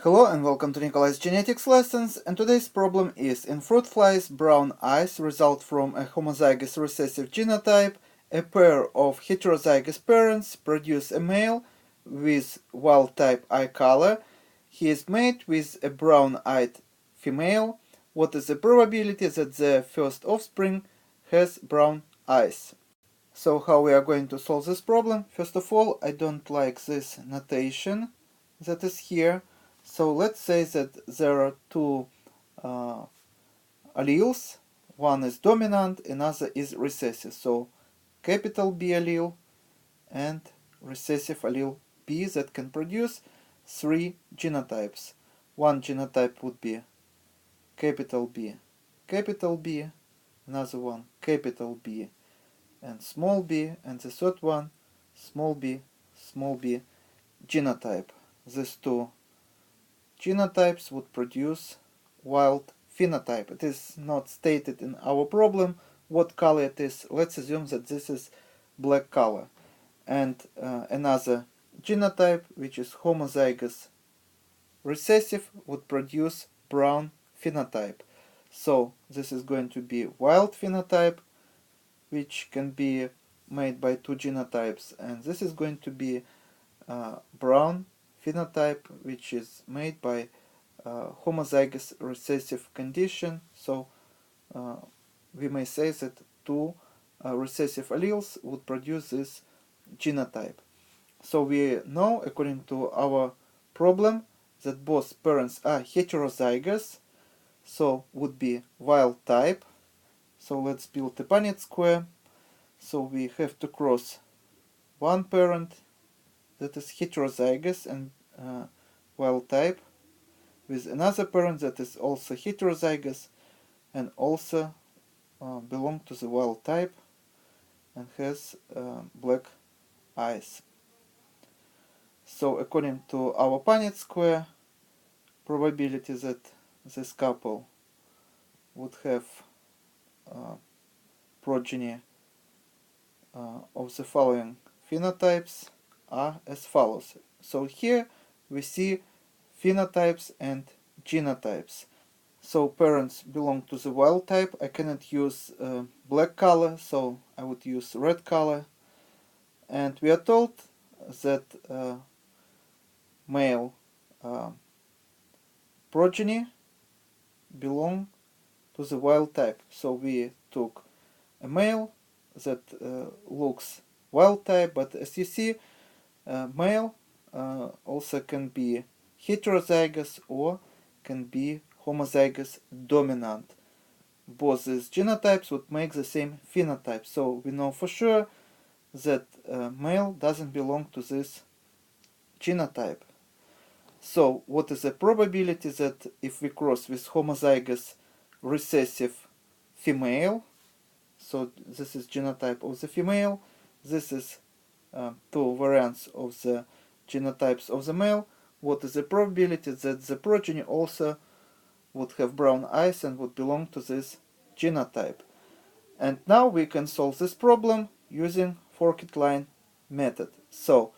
Hello and welcome to Nikolai's genetics lessons, and today's problem is: in fruit flies, brown eyes result from a homozygous recessive genotype. A pair of heterozygous parents produce a male with wild-type eye color. He is mate with a brown-eyed female. What is the probability that the first offspring has brown eyes? So how we are going to solve this problem? First of all, I don't like this notation that is here. So let's say that there are two alleles. One is dominant, another is recessive. So capital B allele and recessive allele B that can produce three genotypes. One genotype would be capital B, another one capital B and small b, and the third one small b genotype. These two genotypes would produce wild phenotype. It is not stated in our problem what color it is. Let's assume that this is black color. And another genotype, which is homozygous recessive, would produce brown phenotype. So this is going to be wild phenotype, which can be made by two genotypes, and this is going to be brown phenotype, which is made by homozygous recessive condition. So we may say that two recessive alleles would produce this genotype. So we know, according to our problem, that both parents are heterozygous, so would be wild type. So let's build a Punnett square. So we have to cross one parent that is heterozygous and wild type with another parent that is also heterozygous and also belong to the wild type and has black eyes. So according to our Punnett square, probability that this couple would have progeny of the following phenotypes are as follows. So here we see phenotypes and genotypes. So parents belong to the wild type. I cannot use black color, so I would use red color. And we are told that male progeny belong to the wild type. So we took a male that looks wild type, but as you see, male also can be heterozygous or can be homozygous dominant. Both these genotypes would make the same phenotype. So we know for sure that male doesn't belong to this genotype. So what is the probability that if we cross with homozygous recessive female, so this is genotype of the female, this is two variants of the genotypes of the male, what is the probability that the progeny also would have brown eyes and would belong to this genotype? And now we can solve this problem using forked line method. So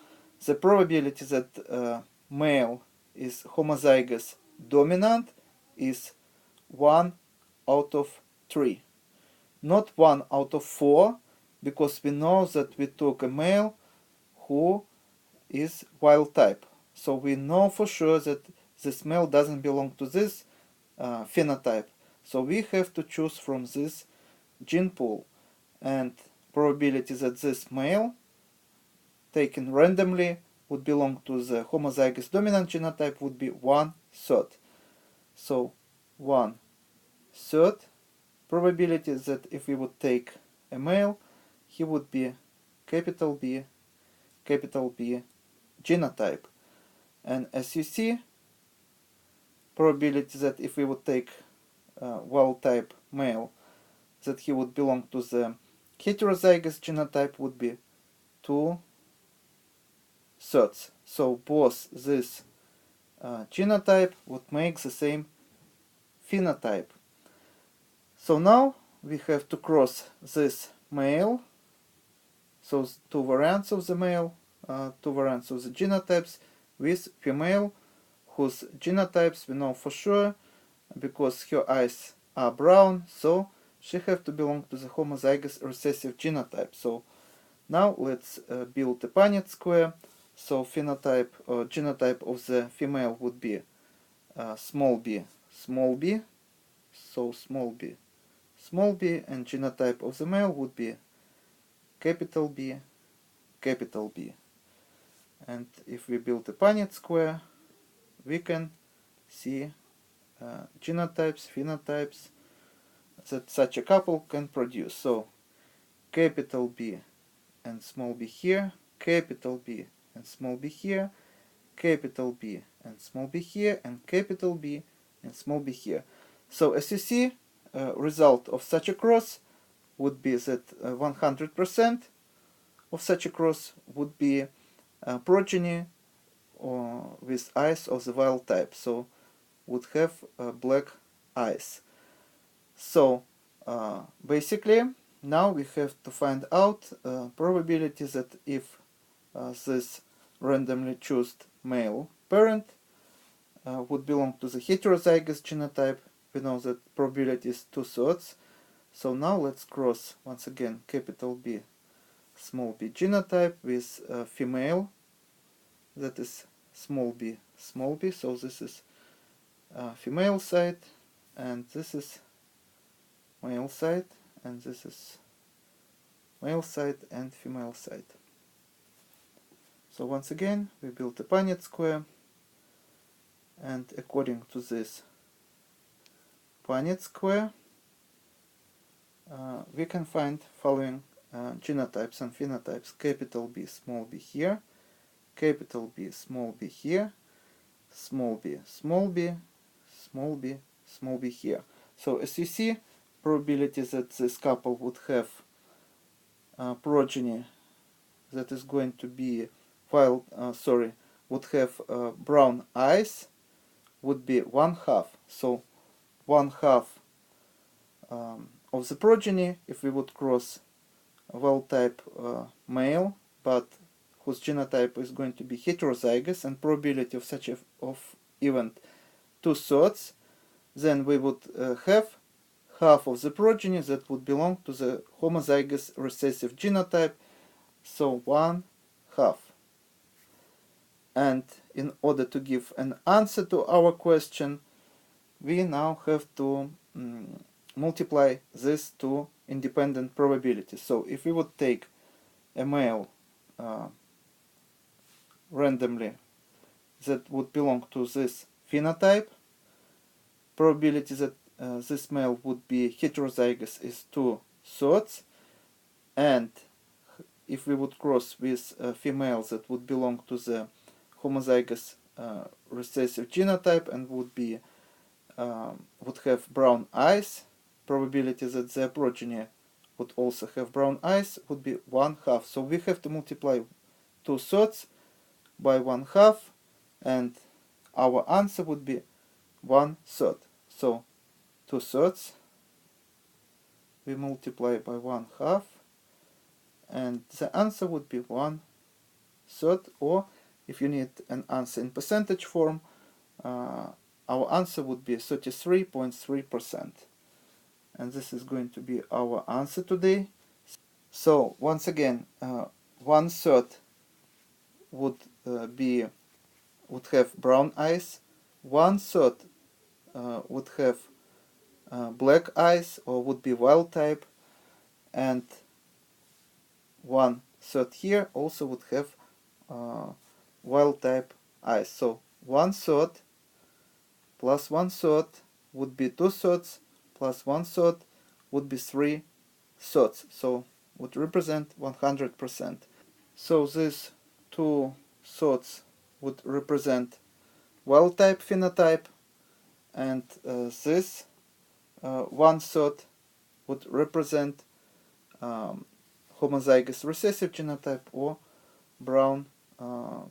the probability that male is homozygous dominant is 1 out of 3. Not 1 out of 4, because we know that we took a male who is wild type. So we know for sure that this male doesn't belong to this phenotype. So we have to choose from this gene pool. And probability that this male, taken randomly, would belong to the homozygous dominant genotype would be 1/3. So 1/3 probability that if we would take a male, he would be capital B genotype. And as you see, probability that if we would take wild type male, that he would belong to the heterozygous genotype would be 2/3. So both this genotype would make the same phenotype. So now we have to cross this male, so two variants of the male, two variants of the genotypes, with female whose genotypes we know for sure because her eyes are brown, so she have to belong to the homozygous recessive genotype. So now let's build a Punnett square. So phenotype or genotype of the female would be small b, so small b, and genotype of the male would be capital B, capital B. And if we build a Punnett square, we can see genotypes, phenotypes that such a couple can produce. So capital B and small b here, capital B and small b here, capital B and small b here, and capital B and small b here. So as you see, result of such a cross would be that 100% of such a cross would be progeny with eyes of the wild type, so would have black eyes. So basically now we have to find out probability that if this randomly chosen male parent would belong to the heterozygous genotype. We know that probability is 2/3. So now let's cross once again capital B, small b genotype with female, that is small b, small b. So this is female side, and this is male side, and this is male side and female side. So once again we build a Punnett square, and according to this Punnett square we can find following genotypes and phenotypes: capital B, small b here, capital B, small b here, small b, small b, small b, small b here. So as you see, probability that this couple would have progeny that is going to be would have brown eyes would be 1/2. So 1/2 of the progeny, if we would cross a wild type male, but whose genotype is going to be heterozygous, and probability of such of event 2/3, then we would have half of the progeny that would belong to the homozygous recessive genotype, so 1/2. And in order to give an answer to our question, we now have to multiply these two independent probabilities. So if we would take a male randomly that would belong to this phenotype, probability that this male would be heterozygous is 2/3, and if we would cross with females that would belong to the homozygous recessive genotype and would have brown eyes, probability that their progeny would also have brown eyes would be 1/2. So we have to multiply 2/3 by 1/2, and our answer would be 1/3. So 2/3 we multiply by 1/2, and the answer would be 1/3, or if you need an answer in percentage form, our answer would be 33.3%. And this is going to be our answer today. So once again, 1/3 would have brown eyes, 1/3 would have black eyes or would be wild type, and 1/3 here also would have wild type eyes. So 1/3 plus 1/3 would be 2/3, plus 1/3 would be 3/3, so would represent 100%. So these 2/3 would represent wild type phenotype, and this 1/3 would represent homozygous recessive genotype or brown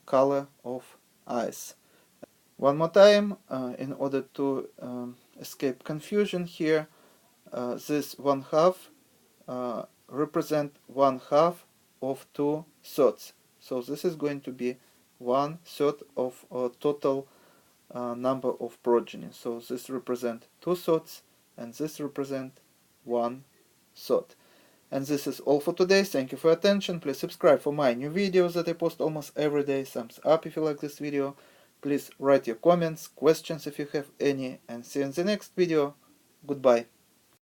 color of eyes. One more time, in order to escape confusion here, this 1/2 represent 1/2 of 2/3. So this is going to be 1/3 of total number of progeny. So this represent 2/3 and this represent 1/3. And this is all for today. Thank you for your attention. Please subscribe for my new videos that I post almost every day. Thumbs up if you like this video. Please write your comments, questions if you have any, and see you in the next video. Goodbye.